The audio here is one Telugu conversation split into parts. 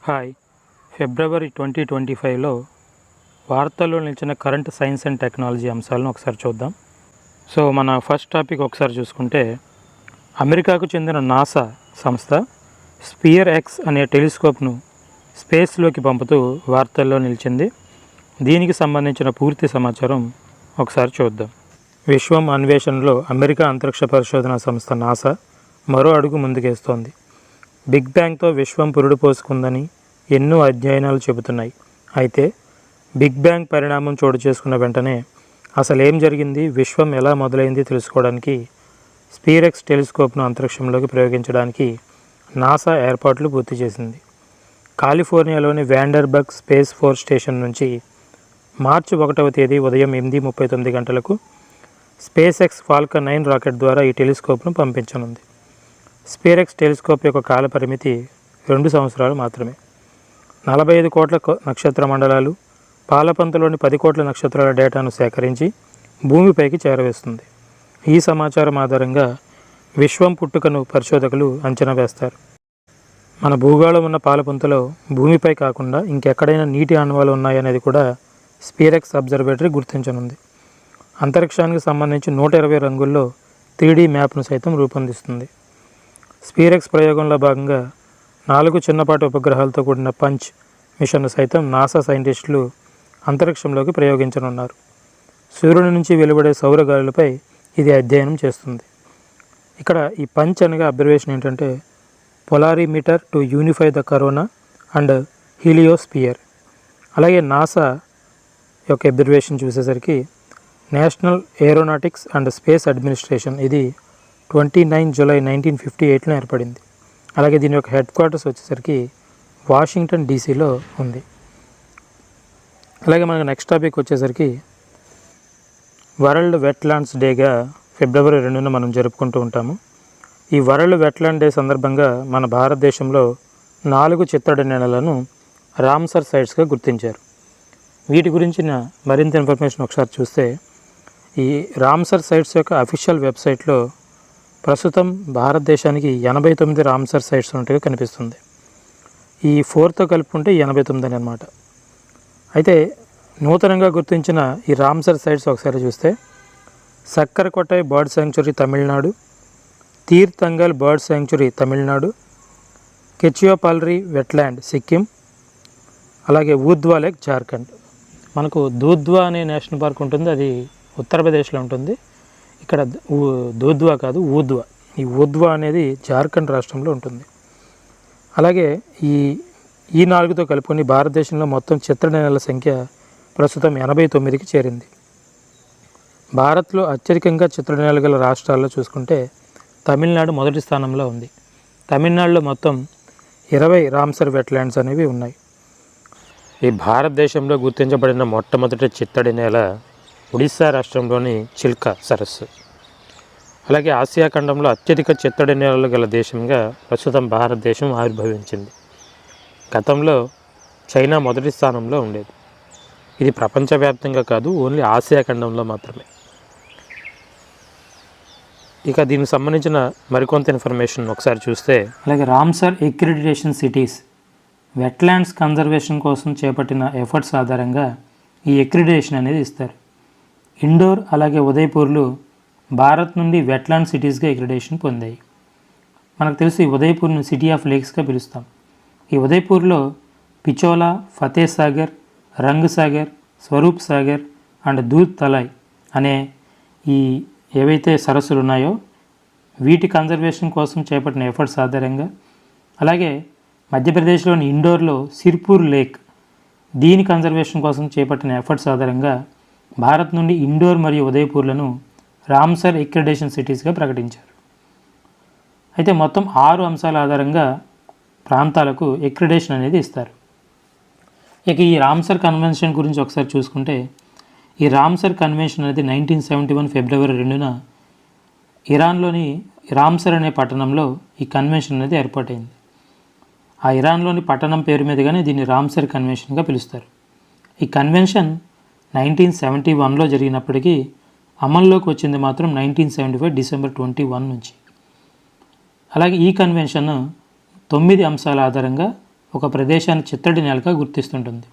హాయ్ ఫిబ్రవరి 2025లో వార్తల్లో నిలిచిన కరెంట్ సైన్స్ అండ్ టెక్నాలజీ అంశాలను ఒకసారి చూద్దాం. సో మన ఫస్ట్ టాపిక్ ఒకసారి చూసుకుంటే, అమెరికాకు చెందిన నాసా సంస్థ స్పియర్ ఎక్స్ అనే టెలిస్కోప్ను స్పేస్లోకి పంపుతూ వార్తల్లో నిలిచింది. దీనికి సంబంధించిన పూర్తి సమాచారం ఒకసారి చూద్దాం. విశ్వం అన్వేషణలో అమెరికా అంతరిక్ష పరిశోధన సంస్థ నాసా మరో అడుగు ముందుకేస్తోంది. బిగ్ బ్యాంగ్తో విశ్వం పురుడు పోసుకుందని ఎన్నో అధ్యయనాలు చెబుతున్నాయి. అయితే బిగ్ బ్యాంగ్ పరిణామం చోటు చేసుకున్న వెంటనే అసలు ఏం జరిగింది, విశ్వం ఎలా మొదలైంది తెలుసుకోవడానికి స్పియర్ ఎక్స్ టెలిస్కోప్ను అంతరిక్షంలోకి ప్రయోగించడానికి నాసా ఏర్పాట్లు పూర్తి చేసింది. కాలిఫోర్నియాలోని వ్యాండర్బర్గ్ స్పేస్ ఫోర్స్ స్టేషన్ నుంచి మార్చి 1వ తేదీ ఉదయం 8:39 గంటలకు స్పేస్ ఎక్స్ ఫాల్కన్ 9 రాకెట్ ద్వారా ఈ టెలిస్కోప్ను పంపించనుంది. స్పియర్ ఎక్స్ టెలిస్కోప్ యొక్క కాల పరిమితి 2 సంవత్సరాలు మాత్రమే. 45 కోట్ల నక్షత్ర మండలాలు, పాలపంతలోని 10 కోట్ల నక్షత్రాల డేటాను సేకరించి భూమిపైకి చేరవేస్తుంది. ఈ సమాచారం ఆధారంగా విశ్వం పుట్టుకను పరిశోధకులు అంచనా వేస్తారు. మన భూగోళం ఉన్న పాలపుంతలో భూమిపై కాకుండా ఇంకెక్కడైనా నీటి అణువులు ఉన్నాయనేది కూడా స్పియర్ ఎక్స్ అబ్జర్వేటరీ గుర్తించనుంది. అంతరిక్షానికి సంబంధించి 120 రంగుల్లో 3D మ్యాప్ను సైతం రూపొందిస్తుంది. స్పియర్ ఎక్స్ ప్రయోగంలో భాగంగా 4 చిన్నపాటి ఉపగ్రహాలతో కూడిన పంచ్ మిషన్ను సైతం నాసా సైంటిస్టులు అంతరిక్షంలోకి ప్రయోగించనున్నారు. సూర్యుడి నుంచి వెలువడే సౌర గాలులపై ఇది అధ్యయనం చేస్తుంది. ఇక్కడ ఈ పంచ్ అనగా అబ్జర్వేషన్ ఏంటంటే, polarimeter to unify the corona and heliosphere. అలాగే నాసా యొక్క అబ్జర్వేషన్ చూసేసరికి national aeronautics and space administration, ఇది 29 జూలై 1958లో ఏర్పడింది. అలాగే దీని యొక్క హెడ్ క్వార్టర్స్ వచ్చేసరికి వాషింగ్టన్ డీసీలో ఉంది. అలాగే మనకు నెక్స్ట్ టాపిక్ వచ్చేసరికి వరల్డ్ వెట్లాండ్స్ డేగా ఫిబ్రవరి 2న మనం జరుపుకుంటూ ఉంటాము. ఈ వరల్డ్ వెట్లాండ్ డే సందర్భంగా మన భారతదేశంలో 4 చిత్తడి నేలలను రామ్సర్ సైట్స్గా గుర్తించారు. వీటి గురించిన మరింత ఇన్ఫర్మేషన్ ఒకసారి చూస్తే, ఈ రామ్సర్ సైట్స్ యొక్క అఫీషియల్ వెబ్సైట్లో ప్రస్తుతం భారతదేశానికి 89 రామ్సర్ సైట్స్ ఉన్నట్టుగా కనిపిస్తుంది. ఈ 4తో కలుపుకుంటే 89 అనమాట. అయితే నూతనంగా గుర్తించిన ఈ రామ్సర్ సైట్స్ ఒకసారి చూస్తే, Sakkarakottai bird sanctuary Tamil Nadu, Theerthangal bird sanctuary Tamil Nadu, Khecheopalri wetland Sikkim, అలాగే ఊద్వా లేక్ జార్ఖండ్. మనకు దూద్వా అనే నేషనల్ పార్క్ ఉంటుంది, అది ఉత్తరప్రదేశ్లో ఉంటుంది. ఇక్కడ దూద్వా కాదు, ఊద్వా. ఈ ఊద్వా అనేది జార్ఖండ్ రాష్ట్రంలో ఉంటుంది. అలాగే ఈ 4తో కలుపుకొని భారతదేశంలో మొత్తం చిత్తడి నేలల సంఖ్య ప్రస్తుతం 89కి చేరింది. భారత్లో అత్యధికంగా చిత్తడి నేలలు గల రాష్ట్రాల్లో చూసుకుంటే తమిళనాడు మొదటి స్థానంలో ఉంది. తమిళనాడులో మొత్తం 20 రామ్సర్ వెట్లాండ్స్ అనేవి ఉన్నాయి. ఈ భారతదేశంలో గుర్తించబడిన మొట్టమొదటి చిత్తడి నేల ఒడిశా రాష్ట్రంలోని చిల్కా సరస్సు. అలాగే ఆసియా ఖండంలో అత్యధిక చిత్తడి నేలలు గల దేశంగా ప్రస్తుతం భారతదేశం ఆవిర్భవించింది. గతంలో చైనా మొదటి స్థానంలో ఉండేది. ఇది ప్రపంచవ్యాప్తంగా కాదు, ఓన్లీ ఆసియా ఖండంలో మాత్రమే. ఇక దీనికి సంబంధించిన మరికొంత ఇన్ఫర్మేషన్ ఒకసారి చూస్తే, అలాగే Ramsar accreditation cities wetlands conservation కోసం చేపట్టిన ఎఫర్ట్స్ ఆధారంగా ఈ అక్రిడిటేషన్ అనేది ఇస్తారు. ఇండోర్ అలాగే ఉదయ్పూర్లు భారత్ నుండి వెట్లాండ్ సిటీస్గా అక్రిడిటేషన్ పొందాయి. మనకు తెలుసు ఈ ఉదయ్పూర్ను సిటీ ఆఫ్ లేక్స్గా పిలుస్తాం. ఈ ఉదయ్పూర్లో పిచోలా, ఫతే సాగర్, రంగ్ సాగర్, స్వరూప్ సాగర్ అండ్ దూద్ తలాయ్ అనే ఈ ఏవైతే సరస్సులు ఉన్నాయో వీటి కన్జర్వేషన్ కోసం చేపట్టిన ఎఫర్ట్స్ ఆధారంగా, అలాగే మధ్యప్రదేశ్లోని ఇండోర్లో సిర్పూర్ లేక్, దీని కన్జర్వేషన్ కోసం చేపట్టిన ఎఫర్ట్స్ ఆధారంగా భారత్ నుండి ఇండోర్ మరియు ఉదయ్పూర్లను రామ్సర్ అక్రిడిటేషన్ సిటీస్గా ప్రకటించారు. అయితే మొత్తం 6 అంశాల ఆధారంగా ప్రాంతాలకు అక్రిడిటేషన్ అనేది ఇస్తారు. ఇక ఈ రామ్సర్ కన్వెన్షన్ గురించి ఒకసారి చూసుకుంటే, ఈ రామ్సర్ కన్వెన్షన్ అనేది 1971 ఫిబ్రవరి 2న ఇరాన్లోని రామ్సర్ అనే పట్టణంలో ఈ కన్వెన్షన్ అనేది ఏర్పాటైంది. ఆ ఇరాన్లోని పట్టణం పేరు మీదుగానే దీన్ని రామ్సర్ కన్వెన్షన్గా పిలుస్తారు. ఈ కన్వెన్షన్ 1971లో జరిగినప్పటికీ అమల్లోకి వచ్చింది మాత్రం 1975 డిసెంబర్ 21 నుంచి. అలాగే ఈ కన్వెన్షన్ 9 అంశాల ఆధారంగా ఒక ప్రదేశాన్ని చిత్తడి నేలగా గుర్తిస్తుంటుంది.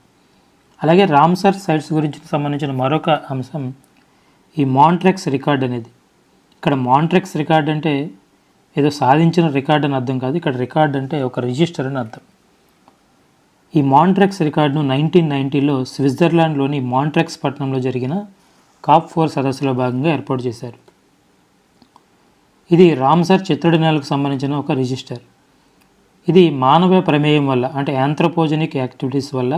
అలాగే రామ్సర్ సైట్స్ గురించి సంబంధించిన మరొక అంశం ఈ మాంట్రెక్స్ రికార్డ్ అనేది. ఇక్కడ మాంట్రెక్స్ రికార్డ్ అంటే ఏదో సాధించిన రికార్డ్ అని అర్థం కాదు. ఇక్కడ రికార్డ్ అంటే ఒక రిజిస్టర్ అని అర్థం. ఈ మాంట్రెక్స్ రికార్డును 1990లో స్విట్జర్లాండ్లోని మాంట్రెక్స్ పట్టణంలో జరిగిన COP4 సదస్సులో భాగంగా ఏర్పాటు చేశారు. ఇది రామ్సర్ చిత్తడి నేలకు సంబంధించిన ఒక రిజిస్టర్. ఇది మానవ ప్రమేయం వల్ల అంటే యాంథ్రోపోజెనిక్ యాక్టివిటీస్ వల్ల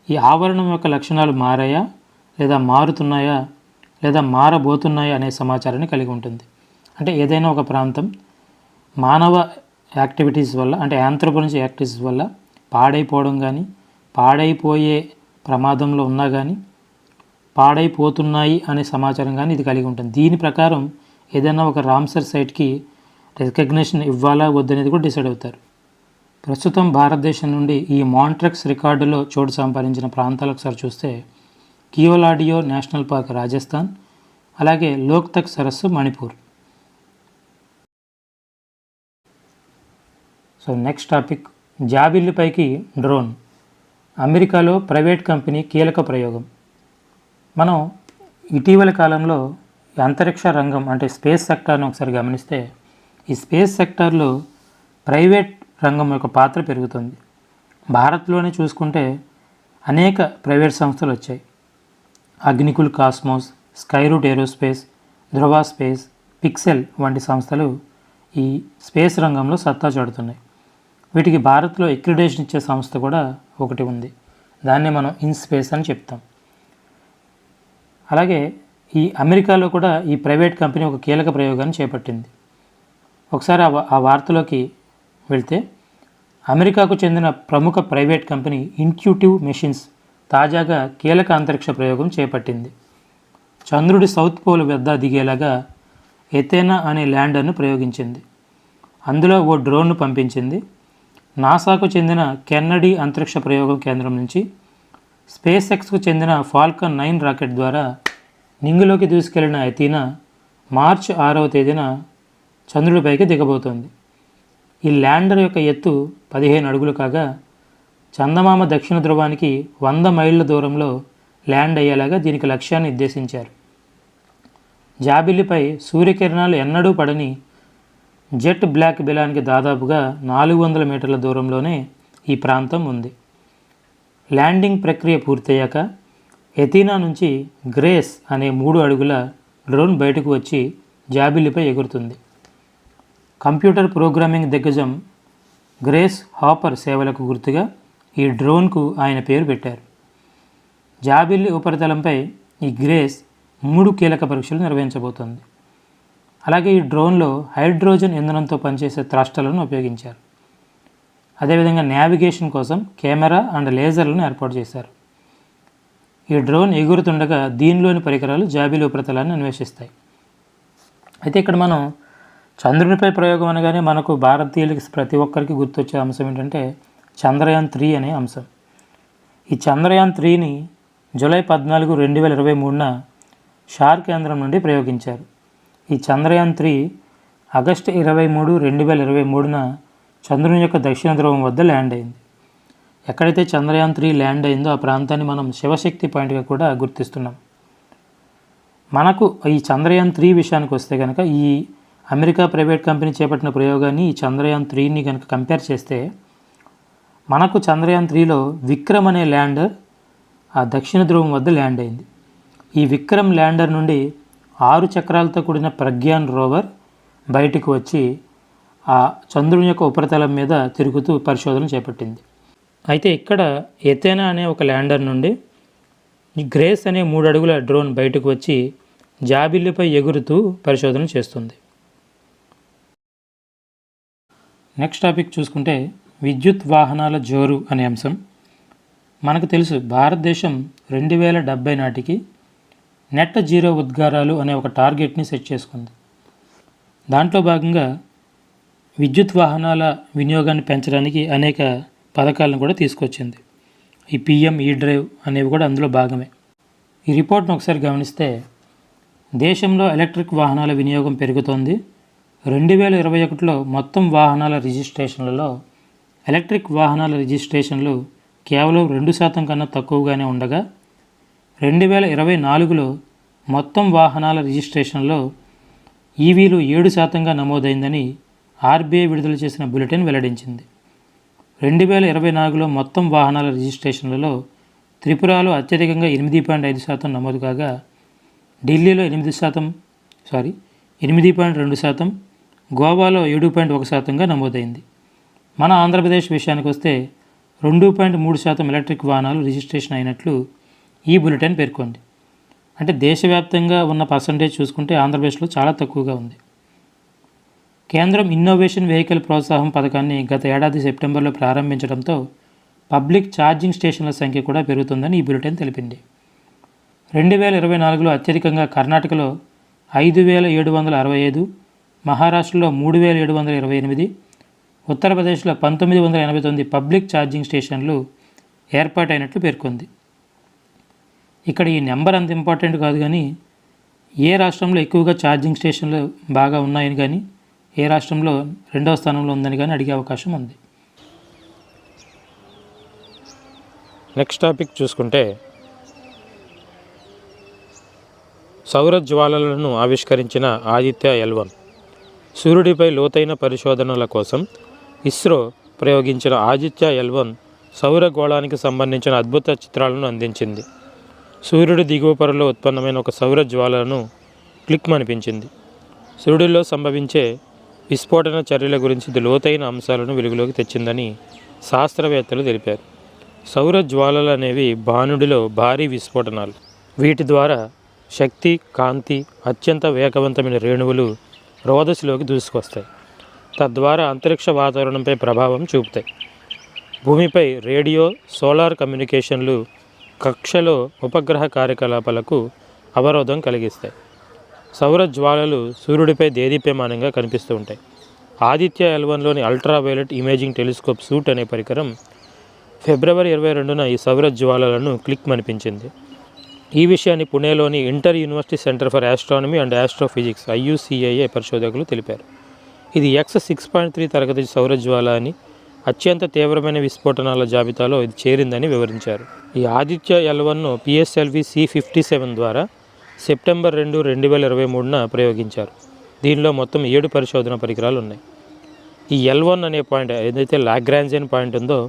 ఈ ఆవరణం యొక్క లక్షణాలు మారాయా లేదా మారుతున్నాయా లేదా మారబోతున్నాయా అనే సమాచారాన్ని కలిగి ఉంటుంది. అంటే ఏదైనా ఒక ప్రాంతం మానవ యాక్టివిటీస్ వల్ల అంటే యాంథ్రోపోజెనిక్ యాక్టివిటీస్ వల్ల పాడైపోవడం కానీ, పాడైపోయే ప్రమాదంలో ఉన్నా కానీ, పాడైపోతున్నాయి అనే సమాచారం కానీ ఇది కలిగి ఉంటుంది. దీని ప్రకారం ఏదైనా ఒక రామ్సర్ సైట్కి రికగ్నిషన్ ఇవ్వాలా వద్దనేది కూడా డిసైడ్ అవుతారు. ప్రస్తుతం భారతదేశం నుండి ఈ మాంట్రెక్స్ రికార్డులో చోటు సంపాదించిన ప్రాంతాలు ఒకసారి చూస్తే కియోలాడియో నేషనల్ పార్క్ రాజస్థాన్, అలాగే లోక్తక్ సరస్సు మణిపూర్. సో నెక్స్ట్ టాపిక్ జాబిల్లిపైకి డ్రోన్. అమెరికాలో ప్రైవేట్ కంపెనీ కీలక ప్రయోగం. మనం ఇటీవల కాలంలో అంతరిక్ష రంగం అంటే స్పేస్ సెక్టార్ను ఒకసారి గమనిస్తే ఈ స్పేస్ సెక్టార్లో ప్రైవేట్ రంగం యొక్క పాత్ర పెరుగుతుంది. భారత్లోనే చూసుకుంటే అనేక ప్రైవేట్ సంస్థలు వచ్చాయి. అగ్నికుల్ కాస్మోస్, స్కైరూట్ ఏరోస్పేస్, ధ్రువ స్పేస్, పిక్సెల్ వంటి సంస్థలు ఈ స్పేస్ రంగంలో సత్తా చాటుతున్నాయి. వీటికి భారత్లో అక్రిడిటేషన్ ఇచ్చే సంస్థ కూడా ఒకటి ఉంది. దాన్నే మనం ఇన్స్పేస్ అని చెప్తాం. అలాగే ఈ అమెరికాలో కూడా ఈ ప్రైవేట్ కంపెనీ ఒక కీలక ప్రయోగాన్ని చేపట్టింది. ఒకసారి ఆ వార్తలోకి వెళ్తే అమెరికాకు చెందిన ప్రముఖ ప్రైవేట్ కంపెనీ ఇంట్యూటివ్ మెషిన్స్ తాజాగా కీలక అంతరిక్ష ప్రయోగం చేపట్టింది. చంద్రుడి సౌత్ పోల్ వద్ద దిగేలాగా ఎథేనా అనే ల్యాండర్ను ప్రయోగించింది. అందులో ఓ డ్రోన్ను పంపించింది. నాసాకు చెందిన కెన్నడీ అంతరిక్ష ప్రయోగం కేంద్రం నుంచి స్పేస్ ఎక్స్కు చెందిన ఫాల్కన్ 9 రాకెట్ ద్వారా నింగిలోకి దూసుకెళ్లిన ఎథీనా మార్చి 6వ తేదీన చంద్రుడిపైకి దిగబోతోంది. ఈ ల్యాండర్ యొక్క ఎత్తు 15 అడుగులు కాగా చందమామ దక్షిణ ధ్రువానికి 100 మైళ్ళ దూరంలో ల్యాండ్ అయ్యేలాగా దీనికి లక్ష్యాన్ని నిర్దేశించారు. జాబిల్లిపై సూర్యకిరణాలు ఎన్నడూ పడని జెట్ బ్లాక్ బెలానికి దాదాపుగా 400 మీటర్ల దూరంలోనే ఈ ప్రాంతం ఉంది. ల్యాండింగ్ ప్రక్రియ పూర్తయ్యాక ఎథీనా నుంచి గ్రేస్ అనే 3 అడుగుల డ్రోన్ బయటకు వచ్చి జాబిల్లిపై ఎగురుతుంది. కంప్యూటర్ ప్రోగ్రామింగ్ దిగ్గజం గ్రేస్ హాపర్ సేవలకు గుర్తుగా ఈ డ్రోన్కు ఆయన పేరు పెట్టారు. జాబిల్లి ఉపరితలంపై ఈ గ్రేస్ 3 కీలక పరీక్షలు నిర్వహించబోతోంది. అలాగే ఈ డ్రోన్లో హైడ్రోజన్ ఇంధనంతో పనిచేసే థ్రస్టర్లను ఉపయోగించారు. అదేవిధంగా నావిగేషన్ కోసం కెమెరా అండ్ లేజర్లను ఏర్పాటు చేశారు. ఈ డ్రోన్ ఎగురుతుండగా దీనిలోని పరికరాలు జాబిల్లి ఉపరితలాన్ని అన్వేషిస్తాయి. అయితే ఇక్కడ మనం చంద్రునిపై ప్రయోగం అనగానే మనకు భారతీయులకి ప్రతి ఒక్కరికి గుర్తొచ్చే అంశం ఏంటంటే చంద్రయాన్ 3 అనే అంశం. ఈ చంద్రయాన్ 3ని జూలై 14, 2023న షార్ కేంద్రం నుండి ప్రయోగించారు. ఈ చంద్రయాన్ 3 ఆగస్టు 23, 2023న చంద్రుని యొక్క దక్షిణ ధ్రువం వద్ద ల్యాండ్ అయింది. ఎక్కడైతే చంద్రయాన్ 3 ల్యాండ్ అయిందో ఆ ప్రాంతాన్ని మనం శివశక్తి పాయింట్గా కూడా గుర్తిస్తున్నాం. మనకు ఈ చంద్రయాన్ 3 విషయానికి వస్తే కనుక ఈ అమెరికా ప్రైవేట్ కంపెనీ చేపట్టిన ప్రయోగాన్ని ఈ చంద్రయాన్ 3ని కనుక కంపేర్ చేస్తే మనకు చంద్రయాన్ 3లో విక్రమ్ అనే ల్యాండర్ ఆ దక్షిణ ధ్రువం వద్ద ల్యాండ్ అయింది. ఈ విక్రమ్ ల్యాండర్ నుండి 6 చక్రాలతో కూడిన ప్రజ్ఞాన్ రోవర్ బయటకు వచ్చి ఆ చంద్రుని యొక్క ఉపరితలం మీద తిరుగుతూ పరిశోధన చేపట్టింది. అయితే ఇక్కడ ఎథేనా అనే ఒక ల్యాండర్ నుండి గ్రేస్ అనే 3 అడుగుల డ్రోన్ బయటకు వచ్చి జాబిల్లిపై ఎగురుతూ పరిశోధన చేస్తుంది. నెక్స్ట్ టాపిక్ చూసుకుంటే విద్యుత్ వాహనాల జోరు అనే అంశం. మనకు తెలుసు భారతదేశం 2070 నాటికి నెట్ జీరో ఉద్గారాలు అనే ఒక టార్గెట్ని సెట్ చేసుకుంది. దాంట్లో భాగంగా విద్యుత్ వాహనాల వినియోగాన్ని పెంచడానికి అనేక పథకాలను కూడా తీసుకొచ్చింది. ఈ PM E-డ్రైవ్ అనేవి కూడా అందులో భాగమే. ఈ రిపోర్ట్ను ఒకసారి గమనిస్తే దేశంలో ఎలక్ట్రిక్ వాహనాల వినియోగం పెరుగుతోంది. 2021లో మొత్తం వాహనాల రిజిస్ట్రేషన్లలో ఎలక్ట్రిక్ వాహనాల రిజిస్ట్రేషన్లు కేవలం 2% కన్నా తక్కువగానే ఉండగా 2024లో మొత్తం వాహనాల రిజిస్ట్రేషన్లో ఈవీలు 7%గా నమోదైందని ఆర్బీఐ విడుదల చేసిన బులెటిన్ వెల్లడించింది. 2024లో మొత్తం వాహనాల రిజిస్ట్రేషన్లలో త్రిపురలో అత్యధికంగా 8.5% నమోదు కాగా ఢిల్లీలో 8.2%, గోవాలో 7.1%గా నమోదైంది. మన ఆంధ్రప్రదేశ్ విషయానికి వస్తే 2.3% ఎలక్ట్రిక్ వాహనాలు రిజిస్ట్రేషన్ అయినట్లు ఈ బులెటిన్ పేర్కొంది. అంటే దేశవ్యాప్తంగా ఉన్న పర్సంటేజ్ చూసుకుంటే ఆంధ్రప్రదేశ్లో చాలా తక్కువగా ఉంది. కేంద్రం ఇన్నోవేషన్ వెహికల్ ప్రోత్సాహం పథకాన్ని గత ఏడాది సెప్టెంబర్లో ప్రారంభించడంతో పబ్లిక్ ఛార్జింగ్ స్టేషన్ల సంఖ్య కూడా పెరుగుతుందని ఈ బులెటిన్ తెలిపింది. 2024లో అత్యధికంగా కర్ణాటకలో 5,765, మహారాష్ట్రలో 3,728, ఉత్తరప్రదేశ్లో 1,989 పబ్లిక్ ఛార్జింగ్ స్టేషన్లు ఏర్పాటైనట్లు పేర్కొంది. ఇక్కడ ఈ నెంబర్ అంత ఇంపార్టెంట్ కాదు, కానీ ఏ రాష్ట్రంలో ఎక్కువగా ఛార్జింగ్ స్టేషన్లు బాగా ఉన్నాయని కానీ ఏ రాష్ట్రంలో 2వ స్థానంలో ఉందని కానీ అడిగే అవకాశం ఉంది. నెక్స్ట్ టాపిక్ చూసుకుంటే సౌర జ్వాలలను ఆవిష్కరించిన ఆదిత్య L1. సూర్యుడిపై లోతైన పరిశోధనల కోసం ఇస్రో ప్రయోగించిన ఆదిత్య L1 సౌర గోళానికి సంబంధించిన అద్భుత చిత్రాలను అందించింది. సూర్యుడి దిగువ పొరలో ఉత్పన్నమైన ఒక సౌర జ్వాలను క్లిక్మనిపించింది. సూర్యుడిలో సంభవించే విస్ఫోటన చర్యల గురించి ఇది లోతైన అంశాలను వెలుగులోకి తెచ్చిందని శాస్త్రవేత్తలు తెలిపారు. సౌర జ్వాలలు అనేవి బాణుడిలో భారీ విస్ఫోటనాలు. వీటి ద్వారా శక్తి, కాంతి, అత్యంత వేగవంతమైన రేణువులు రోదసిలోకి దూసుకొస్తాయి. తద్వారా అంతరిక్ష వాతావరణంపై ప్రభావం చూపుతాయి. భూమిపై రేడియో, సోలార్ కమ్యూనికేషన్లు, కక్షలో ఉపగ్రహ కార్యకలాపాలకు అవరోధం కలిగిస్తాయి. సౌర జ్వాలలు సూర్యుడిపై దేదీప్యమానంగా కనిపిస్తూ ఉంటాయి. ఆదిత్య L1లోని అల్ట్రావైలెట్ ఇమేజింగ్ టెలిస్కోప్ సూట్ అనే పరికరం ఫిబ్రవరి 22న ఈ సౌర జ్వాలలను క్లిక్మనిపించింది. ఈ విషయాన్ని పుణేలోని inter university centre for astronomy and astrophysics IUCAA పరిశోధకులు తెలిపారు. ఇది X6.3 తరగతి సౌర జ్వాల అని, అత్యంత తీవ్రమైన విస్ఫోటనాల జాబితాలో ఇది చేరిందని వివరించారు. ఈ ఆదిత్య L1ను PSLV C57 ద్వారా సెప్టెంబర్ 2, 2023న ప్రయోగించారు. దీనిలో మొత్తం 7 పరిశోధన పరికరాలు ఉన్నాయి. ఈ L1 అనే పాయింట్ ఏదైతే లాగ్రాంజియన్ పాయింట్ ఉందో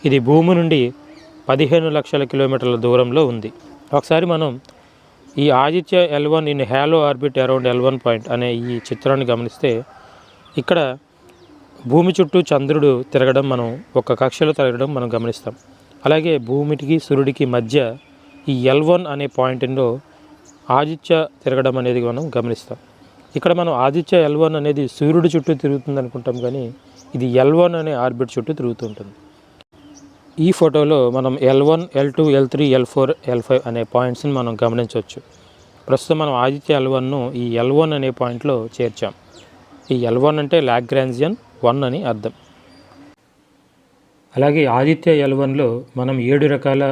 ఇది భూమి నుండి 15 లక్షల కిలోమీటర్ల దూరంలో ఉంది. ఒకసారి మనం ఈ Aditya L1 in hello orbit around L1 point అనే ఈ చిత్రాన్ని గమనిస్తే ఇక్కడ భూమి చుట్టూ చంద్రుడు తిరగడం, మనం ఒక కక్షలో తిరగడం మనం గమనిస్తాం. అలాగే భూమికి సూర్యుడికి మధ్య ఈ L1 అనే పాయింట్లో ఆదిత్య తిరగడం అనేది మనం గమనిస్తాం. ఇక్కడ మనం ఆదిత్య L1 అనేది సూర్యుడి చుట్టూ తిరుగుతుంది అనుకుంటాం, కానీ ఇది L1 అనే ఆర్బిట్ చుట్టూ తిరుగుతుంటుంది. ఈ ఫోటోలో మనం L1, L2, L3, L4, L5 అనే పాయింట్స్ని మనం గమనించవచ్చు. ప్రస్తుతం మనం ఆదిత్య L1ను ఈ L1 అనే పాయింట్లో చేర్చాం. ఈ L1 అంటే లాగ్రాంజియన్ 1 అని అర్థం. అలాగే ఆదిత్య L1లో మనం 7 రకాల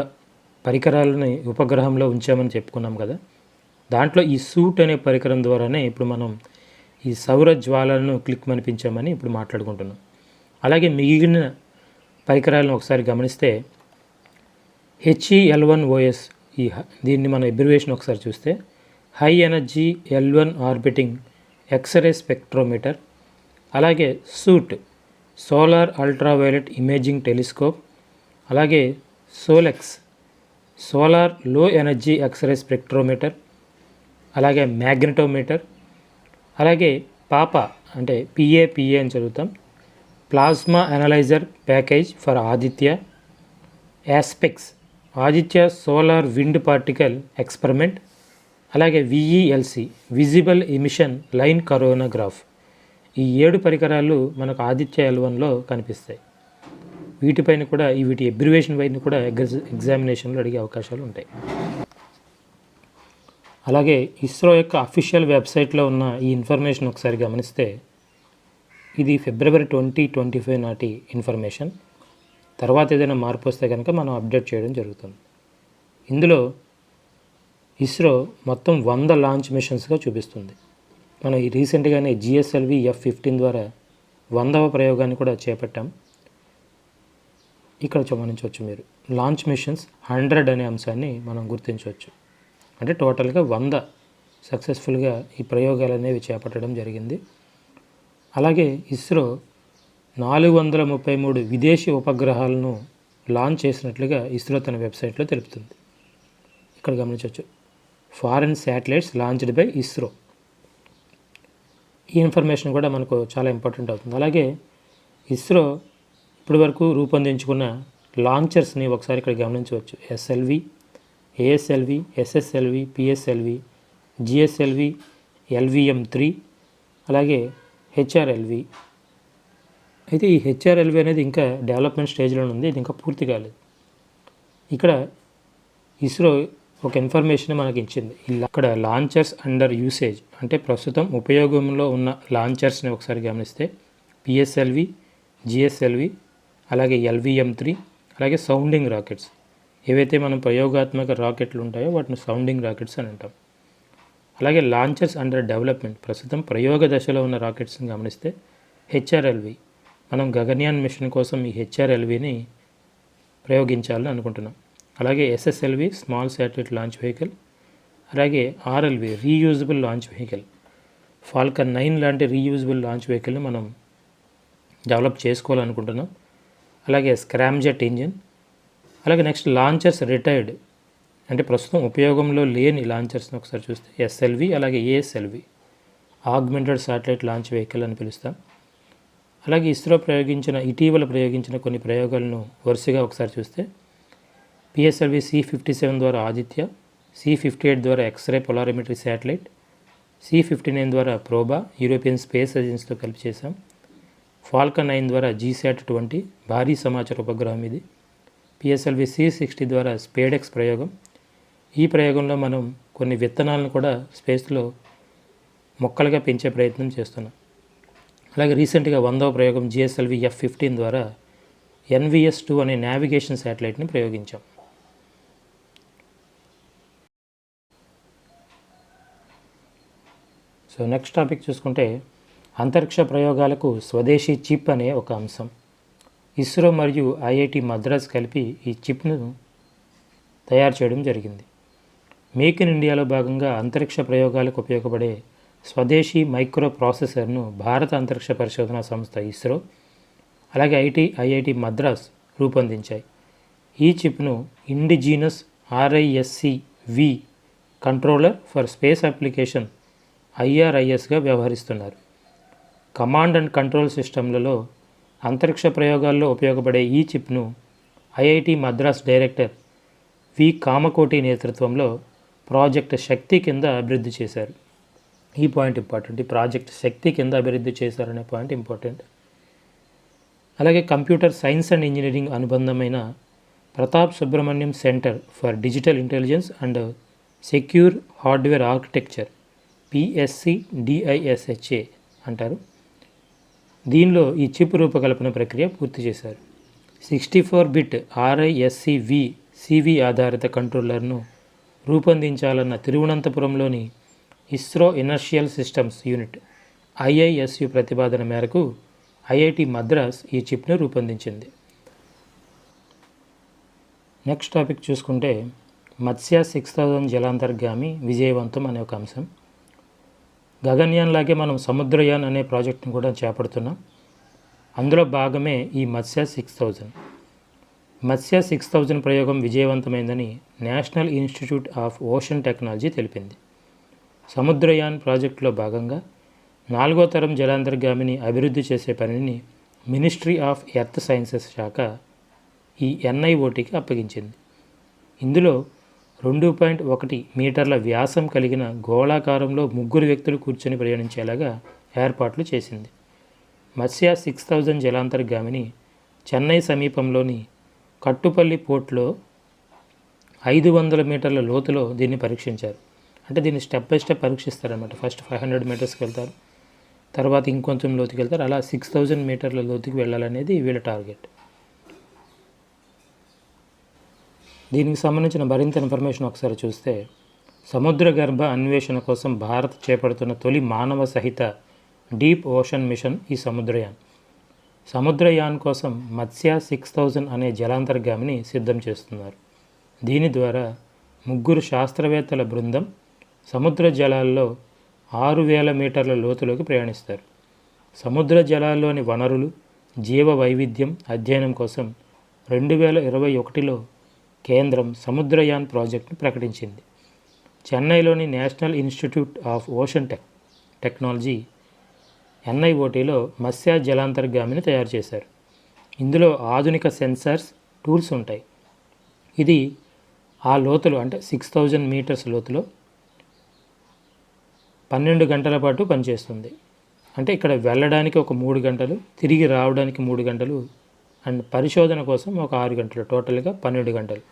పరికరాలని ఉపగ్రహంలో ఉంచామని చెప్పుకున్నాం కదా. దాంట్లో ఈ సూట్ అనే పరికరం ద్వారానే ఇప్పుడు మనం ఈ సౌర జ్వాలను క్లిక్మనిపించామని ఇప్పుడు మాట్లాడుకుంటున్నాం. అలాగే మిగిలిన పరికరాలను ఒకసారి గమనిస్తే HEL1OS, దీన్ని మన అబ్రివేషన్ ఒకసారి చూస్తే high energy L1 orbiting x-ray spectrometer, అలాగే SUIT solar ultraviolet imaging telescope, అలాగే SoLEXS solar low energy x-ray spectrometer, అలాగే మ్యాగ్నెటోమీటర్, అలాగే పాపా అంటే PAPA అని చదువుతాం, plasma analyser package for Aditya, ASPEX Aditya solar wind particle experiment, అలాగే VELC visible emission line coronagraph. ఈ 7 పరికరాలు మనకు ఆదిత్య L1లో కనిపిస్తాయి. వీటిపైన కూడా వీటి అబ్రివేషన్ పైన కూడా ఎగ్జామినేషన్లో అడిగే అవకాశాలు ఉంటాయి. అలాగే ఇస్రో యొక్క అఫీషియల్ వెబ్సైట్లో ఉన్న ఈ ఇన్ఫర్మేషన్ ఒకసారి గమనిస్తే ఇది ఫిబ్రవరి 2025 నాటి ఇన్ఫర్మేషన్. తర్వాత ఏదైనా మార్పు వస్తే కనుక మనం అప్డేట్ చేయడం జరుగుతుంది. ఇందులో ఇస్రో మొత్తం 100 లాంచ్ మిషన్స్గా చూపిస్తుంది. మనం ఈ రీసెంట్గానే GSLV F-15 ద్వారా 100వ ప్రయోగాన్ని కూడా చేపట్టాం. ఇక్కడ గమనించవచ్చు మీరు లాంచ్ మిషన్స్ 100 అనే అంశాన్ని మనం గుర్తించవచ్చు. అంటే టోటల్గా 100 సక్సెస్ఫుల్గా ఈ ప్రయోగాలు అనేవి చేపట్టడం జరిగింది. అలాగే ఇస్రో 433 విదేశీ ఉపగ్రహాలను లాంచ్ చేసినట్లుగా ఇస్రో తన వెబ్సైట్లో తెలుపుతుంది. ఇక్కడ గమనించవచ్చు, foreign satellites launched by ISRO. ఈ ఇన్ఫర్మేషన్ కూడా మనకు చాలా ఇంపార్టెంట్ అవుతుంది. అలాగే ఇస్రో ఇప్పటివరకు రూపొందించుకున్న లాంచర్స్ని ఒకసారి ఇక్కడ గమనించవచ్చు. SLV, ASLV, SSLV, PSLV, GSLV, LVM-3, అలాగే హెచ్ఆర్ఎల్వి. అయితే ఈ హెచ్ఆర్ఎల్వి అనేది ఇంకా డెవలప్మెంట్ స్టేజ్లో ఉంది, ఇది ఇంకా పూర్తి కాలేదు. ఇక్కడ ఇస్రో ఒక ఇన్ఫర్మేషన్ మనకి ఇచ్చింది. అక్కడ లాంచర్స్ అండర్ యూసేజ్ అంటే ప్రస్తుతం ఉపయోగంలో ఉన్న లాంచర్స్ని ఒకసారి గమనిస్తే పిఎస్ఎల్వి, జిఎస్ఎల్వి, అలాగే LVM-3, అలాగే సౌండింగ్ రాకెట్స్. ఏవైతే మనం ప్రయోగాత్మక రాకెట్లు ఉంటాయో వాటిని సౌండింగ్ రాకెట్స్ అని అంటాం. అలాగే లాంచర్స్ అండర్ డెవలప్మెంట్ ప్రస్తుతం ప్రయోగ దశలో ఉన్న రాకెట్స్ని గమనిస్తే హెచ్ఆర్ఎల్వి. మనం గగన్యాన్ మిషన్ కోసం ఈ హెచ్ఆర్ఎల్విని ప్రయోగించాలని అనుకుంటున్నాం. అలాగే SSLV small satellite launch vehicle, అలాగే RLV reusable launch vehicle, Falcon 9 లాంటి రీయూజబుల్ లాంచ్ వెహికల్ని మనం డెవలప్ చేసుకోవాలనుకుంటున్నాం. అలాగే స్క్రామ్జెట్ ఇంజిన్, అలాగే నెక్స్ట్ లాంచర్స్ రిటైర్డ్ అంటే ప్రస్తుతం ఉపయోగంలో లేని లాంచర్స్ని ఒకసారి చూస్తే SLV, అలాగే ASLV augmented satellite launch vehicle అని పిలుస్తాం. అలాగే ఇస్రో ఇటీవల ప్రయోగించిన కొన్ని ప్రయోగాలను వరుసగా ఒకసారి చూస్తే PSLV C-57 ద్వారా ఆదిత్య, C-58 ద్వారా ఎక్స్రే పొలారిమెట్రీ శాటిలైట్, C-59 ద్వారా ప్రోబా యూరోపియన్ స్పేస్ ఏజెన్సీతో కలిపి చేశాం. ఫాల్కన్ 9 ద్వారా GSAT-20 భారీ సమాచార ఉపగ్రహం ఇది. PSLV C-60 ద్వారా స్పేడెక్స్ ప్రయోగం. ఈ ప్రయోగంలో మనం కొన్ని విత్తనాలను కూడా స్పేస్లో మొక్కలుగా పెంచే ప్రయత్నం చేస్తున్నాం. అలాగే రీసెంట్గా 100వ ప్రయోగం GSLV F-15 ద్వారా NVS-2 అనే నావిగేషన్ శాటిలైట్ని ప్రయోగించాం. సో నెక్స్ట్ టాపిక్ చూసుకుంటే అంతరిక్ష ప్రయోగాలకు స్వదేశీ చిప్ అనే ఒక అంశం. ఇస్రో మరియు IIT మద్రాస్ కలిపి ఈ చిప్ను తయారు చేయడం జరిగింది. మేక్ ఇన్ ఇండియాలో భాగంగా అంతరిక్ష ప్రయోగాలకు ఉపయోగపడే స్వదేశీ మైక్రో ప్రాసెసర్ను భారత అంతరిక్ష పరిశోధనా సంస్థ ఇస్రో అలాగే IIT మద్రాస్ రూపొందించాయి. ఈ చిప్ను indigenous RISC-V controller for space application IRISగా వ్యవహరిస్తున్నారు. కమాండ్ అండ్ కంట్రోల్ సిస్టమ్లలో అంతరిక్ష ప్రయోగాల్లో ఉపయోగపడే ఈ చిప్ను IIT Madras director V Kamakoti నేతృత్వంలో ప్రాజెక్ట్ శక్తి కింద అభివృద్ధి చేశారు. ఈ పాయింట్ ఇంపార్టెంట్. ఈ ప్రాజెక్ట్ శక్తి కింద అభివృద్ధి చేశారనే పాయింట్ ఇంపార్టెంట్. అలాగే కంప్యూటర్ సైన్స్ అండ్ ఇంజనీరింగ్ అనుబంధమైన Pratap Subrahmanyam centre for digital intelligence and secure hardware architecture PSCDISHA అంటారు. దీనిలో ఈ చిప్ రూపకల్పన ప్రక్రియ పూర్తి చేశారు. 64-బిట్ RISC-V CV ఆధారిత కంట్రోలర్ను రూపొందించాలన్న తిరువనంతపురంలోని ISRO inertial systems unit IISU ప్రతిపాదన మేరకు IIT మద్రాస్ ఈ చిప్ను రూపొందించింది. నెక్స్ట్ టాపిక్ చూసుకుంటే మత్స్య 6000 జలాంతర్గామి విజయవంతం అనే ఒక అంశం. గగన్యాన్ లాగే మనం సముద్రయాన్ అనే ప్రాజెక్టును కూడా చేపడుతున్నాం. అందులో భాగమే ఈ మత్స్య 6000. మత్స్య 6000 ప్రయోగం విజయవంతమైందని national institute of ocean technology తెలిపింది. సముద్రయాన్ ప్రాజెక్టులో భాగంగా 4వ తరం జలాంతర్గామిని అభివృద్ధి చేసే పనిని మినిస్ట్రీ ఆఫ్ ఎర్త్ సైన్సెస్ శాఖ ఈ NIOTకి అప్పగించింది. ఇందులో 2.1 మీటర్ల వ్యాసం కలిగిన గోళాకారంలో 3 వ్యక్తులు కూర్చొని ప్రయాణించేలాగా ఏర్పాట్లు చేసింది. మత్స్య 6000 జలాంతర్గామిని చెన్నై సమీపంలోని కట్టుపల్లి పోర్ట్లో 500 మీటర్ల లోతులో దీన్ని పరీక్షించారు. అంటే దీన్ని స్టెప్ బై స్టెప్ పరీక్షిస్తారన్నమాట. ఫస్ట్ 500 మీటర్స్కి వెళ్తారు, తర్వాత ఇంకొంచెం లోతుకి వెళ్తారు, అలా 6000 మీటర్ల లోతుకి వెళ్ళాలనేది వీళ్ళ టార్గెట్. దీనికి సంబంధించిన మరింత ఇన్ఫర్మేషన్ ఒకసారి చూస్తే సముద్ర గర్భ అన్వేషణ కోసం భారత్ చేపడుతున్న తొలి మానవ సహిత డీప్ ఓషన్ మిషన్ ఈ సముద్రయాన్. సముద్రయాన్ కోసం మత్స్య 6000 అనే జలాంతర్గామిని సిద్ధం చేస్తున్నారు. దీని ద్వారా 3 శాస్త్రవేత్తల బృందం సముద్ర జలాల్లో 6000 మీటర్ల లోతులోకి ప్రయాణిస్తారు. సముద్ర జలాల్లోని వనరులు, జీవ వైవిధ్యం అధ్యయనం కోసం 2021లో కేంద్రం సముద్రయాన్ ప్రాజెక్టును ప్రకటించింది. చెన్నైలోని national institute of ocean technology NIOTలో మత్స్య జలాంతర్గామిని తయారు చేశారు. ఇందులో ఆధునిక సెన్సార్స్, టూల్స్ ఉంటాయి. ఇది ఆ లోతులో అంటే 6000 మీటర్స్ లోతులో 12 గంటల పాటు పనిచేస్తుంది. అంటే ఇక్కడ వెళ్ళడానికి ఒక 3 గంటలు, తిరిగి రావడానికి 3 గంటలు అండ్ పరిశోధన కోసం ఒక 6 గంటలు, టోటల్గా 12 గంటలు.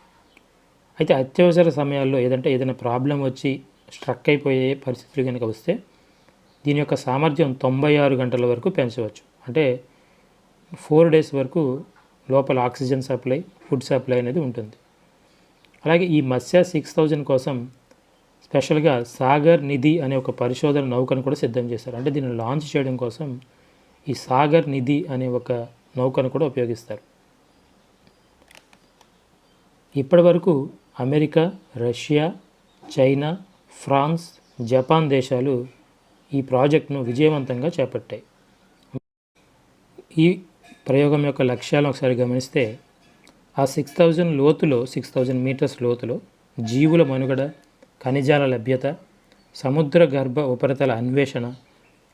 అయితే అత్యవసర సమయాల్లో ఏదైనా ప్రాబ్లం వచ్చి స్ట్రక్ అయిపోయే పరిస్థితులు కనుక వస్తే దీని యొక్క సామర్థ్యం 96 గంటల వరకు పెంచవచ్చు. అంటే 4 డేస్ వరకు లోపల ఆక్సిజన్ సప్లై, ఫుడ్ సప్లై అనేది ఉంటుంది. అలాగే ఈ మత్స్య 6000 కోసం స్పెషల్గా సాగర్ నిధి అనే ఒక పరిశోధన నౌకను కూడా సిద్ధం చేశారు. అంటే దీన్ని లాంచ్ చేయడం కోసం ఈ సాగర్ నిధి అనే ఒక నౌకను కూడా ఉపయోగిస్తారు. ఇప్పటి వరకు America, Russia, China, France, Japan దేశాలు ఈ ప్రాజెక్టును విజయవంతంగా చేపట్టాయి. ఈ ప్రయోగం యొక్క లక్ష్యాలను ఒకసారి గమనిస్తే ఆ 6000 మీటర్స్ లోతులో జీవుల మనుగడ, ఖనిజాల లభ్యత, సముద్ర గర్భ ఉపరితల అన్వేషణ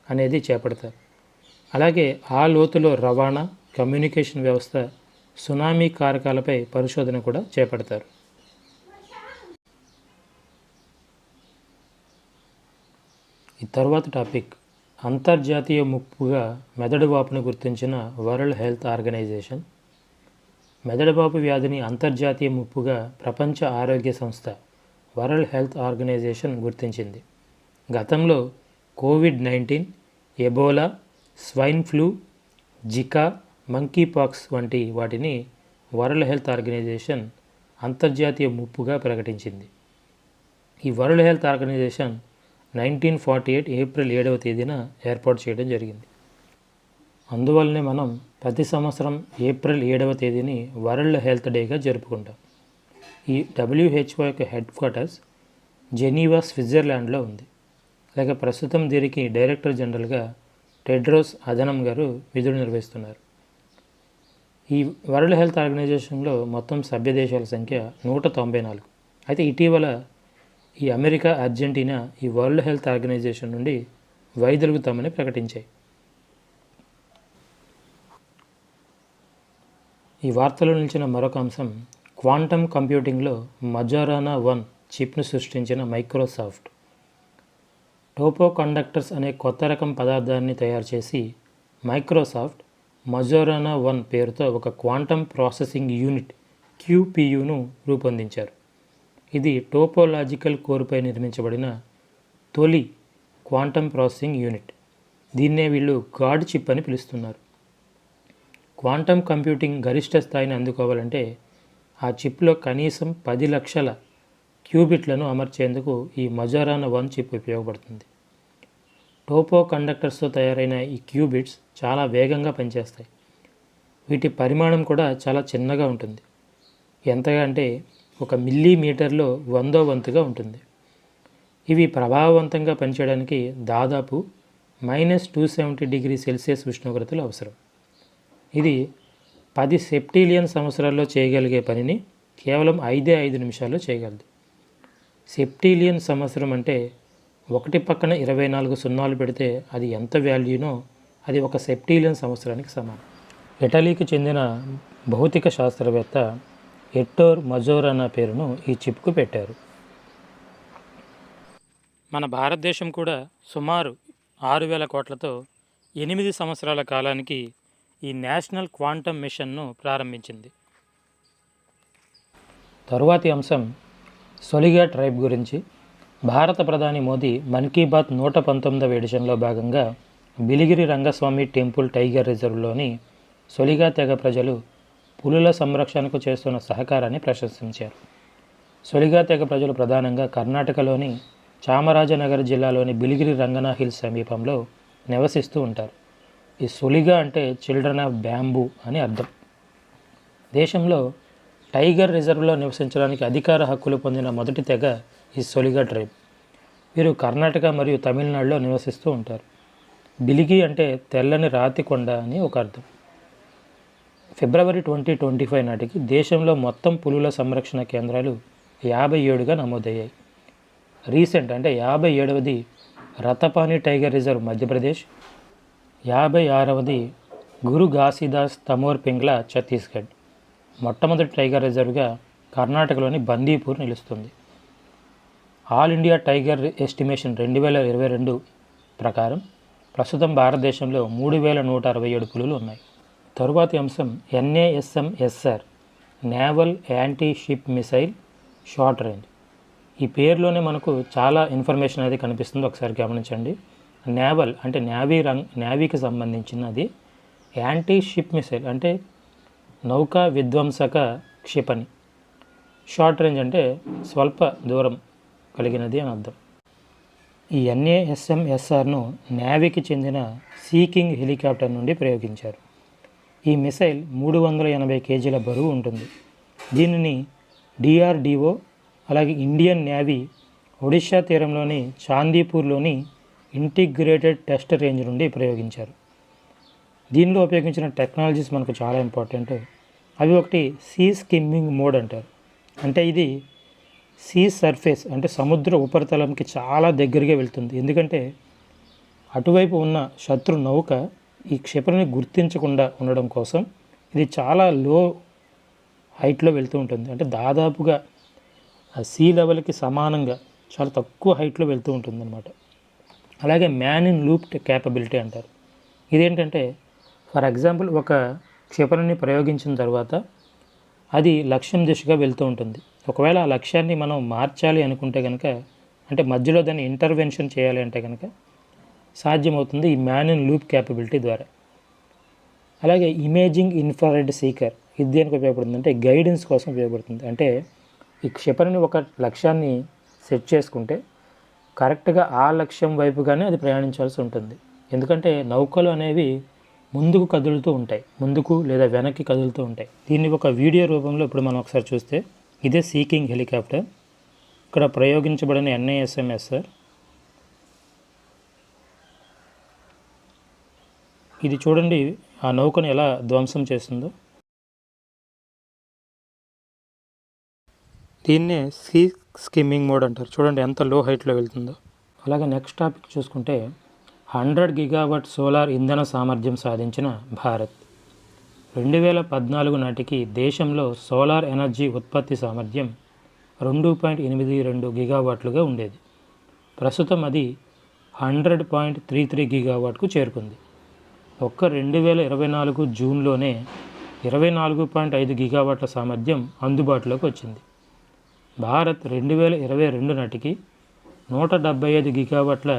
అనేది చేపడతారు. అలాగే ఆ లోతులో రవాణా, కమ్యూనికేషన్ వ్యవస్థ, సునామీ కారకాలపై పరిశోధన కూడా చేపడతారు. ఈ తర్వాత టాపిక్ అంతర్జాతీయ ముప్పుగా మెదడువాపును గుర్తించిన వరల్డ్ హెల్త్ ఆర్గనైజేషన్. మెదడువాపు వ్యాధిని అంతర్జాతీయ ముప్పుగా ప్రపంచ ఆరోగ్య సంస్థ వరల్డ్ హెల్త్ ఆర్గనైజేషన్ గుర్తించింది. గతంలో COVID-19, Ebola, swine flu, Zika, monkey pox వంటి వాటిని వరల్డ్ హెల్త్ ఆర్గనైజేషన్ అంతర్జాతీయ ముప్పుగా ప్రకటించింది. ఈ వరల్డ్ హెల్త్ ఆర్గనైజేషన్ 1948 ఏప్రిల్ 7వ తేదీన ఏర్పాటు చేయడం జరిగింది. అందువల్లనే మనం ప్రతి సంవత్సరం ఏప్రిల్ 7వ తేదీని వరల్డ్ హెల్త్ డేగా జరుపుకుంటాం. ఈ WHO యొక్క హెడ్ క్వార్టర్స్ జెనీవా, స్విట్జర్లాండ్లో ఉంది. అలాగే ప్రస్తుతం దీనికి డైరెక్టర్ జనరల్గా టెడ్రోస్ అధనం గారు విధులు నిర్వహిస్తున్నారు. ఈ వరల్డ్ హెల్త్ ఆర్గనైజేషన్లో మొత్తం సభ్య దేశాల సంఖ్య 194. అయితే ఇటీవల ఈ అమెరికా, అర్జెంటీనా ఈ వరల్డ్ హెల్త్ ఆర్గనైజేషన్ నుండి వైదొలుగుతామని ప్రకటించాయి. ఈ వార్తలో నిలిచిన మరొక అంశం క్వాంటమ్ కంప్యూటింగ్లో మజారానా 1 చిప్ను సృష్టించిన మైక్రోసాఫ్ట్. టోపో కండక్టర్స్ అనే కొత్త రకం పదార్థాన్ని తయారు చేసి మైక్రోసాఫ్ట్ మజారానా 1 పేరుతో ఒక క్వాంటమ్ ప్రాసెసింగ్ యూనిట్ QPUను రూపొందించారు. ఇది టోపోలాజికల్ కోర్పై నిర్మించబడిన తొలి క్వాంటమ్ ప్రాసెసింగ్ యూనిట్. దీన్నే వీళ్ళు గాడ్ చిప్ అని పిలుస్తున్నారు. క్వాంటమ్ కంప్యూటింగ్ గరిష్ట స్థాయిని అందుకోవాలంటే ఆ చిప్లో కనీసం 10 లక్షల క్యూబిట్లను అమర్చేందుకు ఈ మజారానా 1 చిప్ ఉపయోగపడుతుంది. టోపో కండక్టర్స్తో తయారైన ఈ క్యూబిట్స్ చాలా వేగంగా పనిచేస్తాయి. వీటి పరిమాణం కూడా చాలా చిన్నగా ఉంటుంది. ఎంతగా అంటే 1 మిల్లీమీటర్లో 100వ వంతుగా ఉంటుంది. ఇవి ప్రభావవంతంగా పనిచేయడానికి దాదాపు -270°C ఉష్ణోగ్రతలు అవసరం. ఇది 10 సెప్టిలియన్ సంవత్సరాల్లో చేయగలిగే పనిని కేవలం 5 నిమిషాల్లో చేయగలదు. సెప్టిలియన్ సంవత్సరం అంటే 1 పక్కన 24 సున్నాలు పెడితే అది ఎంత వాల్యూనో అది 1 సెప్టిలియన్ సంవత్సరానికి సమానం. ఇటలీకి చెందిన భౌతిక శాస్త్రవేత్త ఎట్టోర్ మజోరానా పేరును ఈ చిప్కు పెట్టారు. మన భారతదేశం కూడా సుమారు 6,000 కోట్లతో 8 సంవత్సరాల కాలానికి ఈ నేషనల్ క్వాంటమ్ మిషన్ను ప్రారంభించింది. తరువాతి అంశం సొలిగా ట్రైబ్ గురించి. భారత ప్రధాని మోదీ మన్ కీ బాత్ 119వ ఎడిషన్లో భాగంగా బిలిగిరి రంగస్వామి టెంపుల్ టైగర్ రిజర్వ్లోని సొలిగా తెగ ప్రజలు పులుల సంరక్షణకు చేస్తున్న సహకారాన్ని ప్రశంసించారు. సొలిగా తెగ ప్రజలు ప్రధానంగా కర్ణాటకలోని చామరాజనగర్ జిల్లాలోని బిలిగిరి రంగనా హిల్స్ సమీపంలో నివసిస్తూ ఉంటారు. ఈ సొలిగా అంటే చిల్డ్రన్ ఆఫ్ బ్యాంబూ అని అర్థం. దేశంలో టైగర్ రిజర్వ్లో నివసించడానికి అధికార హక్కులు పొందిన మొదటి తెగ ఈ సొలిగా ట్రైబ్. వీరు కర్ణాటక మరియు తమిళనాడులో నివసిస్తూ ఉంటారు. బిలిగి అంటే తెల్లని రాతి కొండ అని ఒక అర్థం. ఫిబ్రవరి 2025 నాటికి దేశంలో మొత్తం పులుల సంరక్షణ కేంద్రాలు 57గా నమోదయ్యాయి. రీసెంట్ అంటే 57వది రతపాని టైగర్ రిజర్వ్ మధ్యప్రదేశ్, 56వది గురు ఘాసీదాస్ తమోర్ పింగ్లా ఛత్తీస్గఢ్. మొట్టమొదటి టైగర్ రిజర్వ్గా కర్ణాటకలోని బందీపూర్ నిలుస్తుంది. ఆల్ ఇండియా టైగర్ ఎస్టిమేషన్ 2022 ప్రకారం ప్రస్తుతం భారతదేశంలో 3167 పులులు ఉన్నాయి. తరువాతి అంశం NASM-SR naval anti ship missile short range. ఈ పేరులోనే మనకు చాలా ఇన్ఫర్మేషన్ అనేది కనిపిస్తుంది, ఒకసారి గమనించండి. నేవల్ అంటే నేవీకి సంబంధించినది. యాంటీ షిప్ మిసైల్ అంటే నౌకా విధ్వంసక క్షిపణి. షార్ట్ రేంజ్ అంటే స్వల్ప దూరం కలిగినది అని అర్థం. ఈ NASM-SRను నేవీకి చెందిన సీకింగ్ హెలికాప్టర్ నుండి ప్రయోగించారు. ఈ మిసైల్ 380 కేజీల బరువు ఉంటుంది. దీనిని DRDO అలాగే ఇండియన్ నేవీ ఒడిషా తీరంలోని చాందీపూర్లోని ఇంటిగ్రేటెడ్ టెస్ట్ రేంజ్ నుండి ప్రయోగించారు. దీనిలో ఉపయోగించిన టెక్నాలజీస్ మనకు చాలా ఇంపార్టెంట్. అవి ఒకటి సీ స్కిమ్మింగ్ మోడ్ అంటారు. అంటే ఇది సీ సర్ఫేస్ అంటే సముద్ర ఉపరితలంకి చాలా దగ్గరగా వెళ్తుంది. ఎందుకంటే అటువైపు ఉన్న శత్రు నౌక ఈ క్షిపణిని గుర్తించకుండా ఉండడం కోసం ఇది చాలా లో హైట్లో వెళ్తూ ఉంటుంది. అంటే దాదాపుగా సీ లెవెల్కి సమానంగా చాలా తక్కువ హైట్లో వెళ్తూ ఉంటుంది అన్నమాట. అలాగే మ్యాన్ ఇన్ లూప్ క్యాపబిలిటీ అంటారు. ఇదేంటంటే ఫర్ ఎగ్జాంపుల్ ఒక క్షిపణిని ప్రయోగించిన తర్వాత అది లక్ష్యం దిశగా వెళ్తూ ఉంటుంది. ఒకవేళ ఆ లక్ష్యాన్ని మనం మార్చాలి అనుకుంటే కనుక, అంటే మధ్యలో దాన్ని ఇంటర్వెన్షన్ చేయాలి అంటే కనుక సాధ్యమవుతుంది ఈ మ్యాన్ ఇన్ లూప్ క్యాపబిలిటీ ద్వారా. అలాగే ఇమేజింగ్ ఇన్ఫ్రారెడ్ సీకర్, ఇది దేనికి ఉపయోగపడుతుంది అంటే గైడెన్స్ కోసం ఉపయోగపడుతుంది. అంటే ఈ క్షిపణిని ఒక లక్ష్యాన్ని సెట్ చేసుకుంటే కరెక్ట్గా ఆ లక్ష్యం వైపుగానే అది ప్రయాణించాల్సి ఉంటుంది. ఎందుకంటే నౌకలు అనేవి ముందుకు కదులుతూ ఉంటాయి, ముందుకు లేదా వెనక్కి కదులుతూ ఉంటాయి. దీన్ని ఒక వీడియో రూపంలో ఇప్పుడు మనం ఒకసారి చూస్తే ఇదే సీకింగ్ హెలికాప్టర్. ఇక్కడ ప్రయోగించబడిన NASM-SR. ఇది చూడండి ఆ నౌకను ఎలా ధ్వంసం చేస్తుందో. దీన్నే సీ స్కిమ్మింగ్ మోడ్ అంటారు. చూడండి ఎంత లో హైట్లో వెళ్తుందో. అలాగే నెక్స్ట్ టాపిక్ చూసుకుంటే 100 గిగావాట్ సోలార్ ఇంధన సామర్థ్యం సాధించిన భారత్. 2014 నాటికి దేశంలో సోలార్ ఎనర్జీ ఉత్పత్తి సామర్థ్యం 2.82 గిగావాట్లుగా ఉండేది. ప్రస్తుతం అది 100.33 గిగావాట్కు చేరుకుంది. ఒక్క 2024 జూన్లోనే 24.5 గిగావాట్ల సామర్థ్యం అందుబాటులోకి వచ్చింది. భారత్ 2022 నాటికి 175 గిగావాట్ల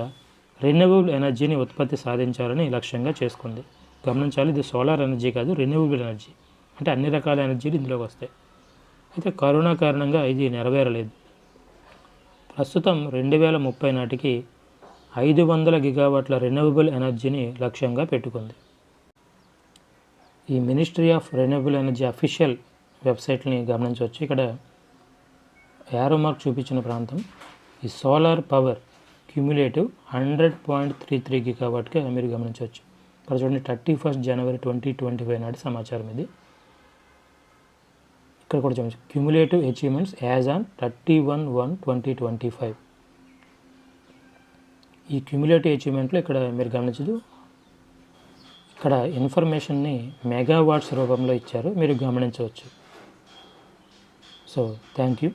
రెన్యూవబుల్ ఎనర్జీని ఉత్పత్తి సాధించాలని లక్ష్యంగా చేసుకుంది. గమనించాలి, ఇది సోలార్ ఎనర్జీ కాదు, రెన్యూవబుల్ ఎనర్జీ. అంటే అన్ని రకాల ఎనర్జీలు ఇందులోకి వస్తాయి. అయితే కరోనా కారణంగా ఇది నెరవేరలేదు. ప్రస్తుతం 2030 నాటికి 500 గిగావాట్ల రెన్యూవబుల్ ఎనర్జీని లక్ష్యంగా పెట్టుకుంది. ఈ ministry of renewable energy official వెబ్సైట్ని గమనించవచ్చు. ఇక్కడ యారో మార్క్ చూపించిన ప్రాంతం ఈ సోలార్ పవర్ క్యూములేటివ్ 100.33 గిగావాట్గా మీరు గమనించవచ్చు. ఇక్కడ చూడండి 31 జనవరి 2025 నాటి సమాచారం ఇది. ఇక్కడ కూడా చూడండి క్యూములేటివ్ అచీవ్మెంట్స్ యాజ్ ఆన్ 31/1/2025. ఈ క్యూములేటివ్ అచీవ్మెంట్లో ఇక్కడ మీరు గమనించదు, ఇక్కడ ఇన్ఫర్మేషన్ని మెగావాట్స్ రూపంలో ఇచ్చారు, మీరు గమనించవచ్చు. So thank you.